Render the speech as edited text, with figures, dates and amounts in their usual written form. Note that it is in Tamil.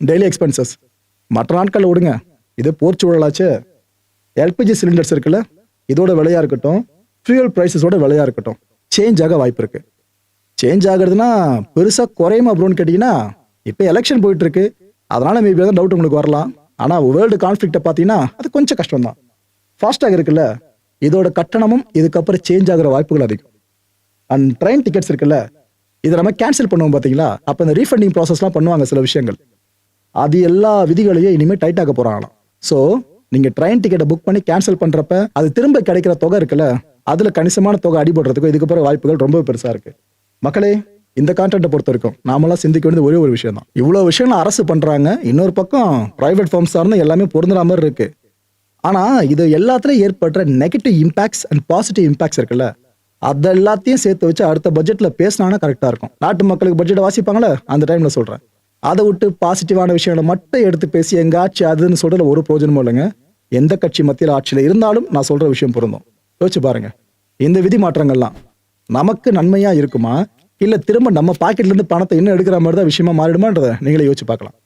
டெய்லி எக்ஸ்பென்சஸ் மற்ற நாட்களில் விடுங்க, இது போர் சூழலாச்சு. எல்பிஜி சிலிண்டர்ஸ் இருக்குல்ல, இதோட விலையா இருக்கட்டும், ஃபியூயல் ப்ரைஸஸோட விலையா இருக்கட்டும், சேஞ்ச் ஆக வாய்ப்பு இருக்கு. சேஞ்ச் ஆகுறதுன்னா பெருசா குறையுமா ப்ரோன்னு கேட்டீங்கன்னா, இப்போ எலெக்ஷன் போயிட்டு இருக்கு, அதனால மேபி தான் டவுட் உங்களுக்கு வரலாம். ஆனால் வேர்ல்டு கான்ஃப்ளிக்ட்டை பார்த்தீங்கன்னா அது கொஞ்சம் கஷ்டம் தான். ஃபாஸ்டாக இருக்குல்ல, இதோட கட்டணமும் இதுக்கப்புறம் சேஞ்ச் ஆகிற வாய்ப்புகள் அதிகம். அண்ட் ட்ரெயின் டிக்கெட்ஸ் இருக்குல்ல, இதை நம்ம கேன்சல் பண்ணுவோம் பார்த்தீங்களா, அப்போ இந்த ரீஃபண்டிங் ப்ராசஸ்லாம் பண்ணுவாங்க சில விஷயங்கள். அது எல்லா விதிகளையும் இனிமேல் டைட் ஆக போகிறாங்களாம். ஸோ நீங்கள் ட்ரெயின் டிக்கெட்டை புக் பண்ணி கேன்சல் பண்ணுறப்ப அது திரும்ப கிடைக்கிற தொகை இருக்குல்ல, அதில் கணிசமான தொகை அடிபடுறதுக்கும் இதுக்கப்புறம் வாய்ப்புகள் ரொம்ப பெருசாக இருக்கு. மக்களே, இந்த கான்டென்ட்டை பொறுத்த வரைக்கும் நாமெல்லாம் சிந்திக்க வேண்டியது ஒரே ஒரு விஷயம் தான். இவ்வளோ விஷயங்கள் அரசு பண்ணுறாங்க, இன்னொரு பக்கம் ப்ரைவேட் ஃபார்ம்ஸ் சார்ந்து எல்லாமே பொருந்துற மாதிரி இருக்கு. ஆனால் இது எல்லாத்துலையும் ஏற்படுற negative impacts and positive impacts இருக்குல்ல, அது எல்லாத்தையும் சேர்த்து வச்சு அடுத்த பட்ஜெட்டில் பேசினாங்கன்னா கரெக்டாக இருக்கும். நாட்டு மக்களுக்கு பட்ஜெட்டை வாசிப்பாங்களே அந்த டைமில் சொல்கிறேன். அதை விட்டு பாசிட்டிவான விஷயங்களை மட்டும் எடுத்து பேசி எங்கள் ஆட்சி அதுன்னு சொல்கிறதுல ஒரு பிரயோஜனமும் இல்லைங்க. எந்த கட்சி மத்தியில் ஆட்சியில் இருந்தாலும் நான் சொல்கிற விஷயம் பொருந்தும். யோசிச்சு பாருங்க, இந்த விதி மாற்றங்கள்லாம் நமக்கு நன்மையாக இருக்குமா, இல்லை திரும்ப நம்ம பாக்கெட்லேருந்து பணத்தை இன்னும் எடுக்கிற மாதிரி தான் விஷயமா மாறிடுமான்றதை நீங்களே யோசிச்சு பார்க்கலாம்.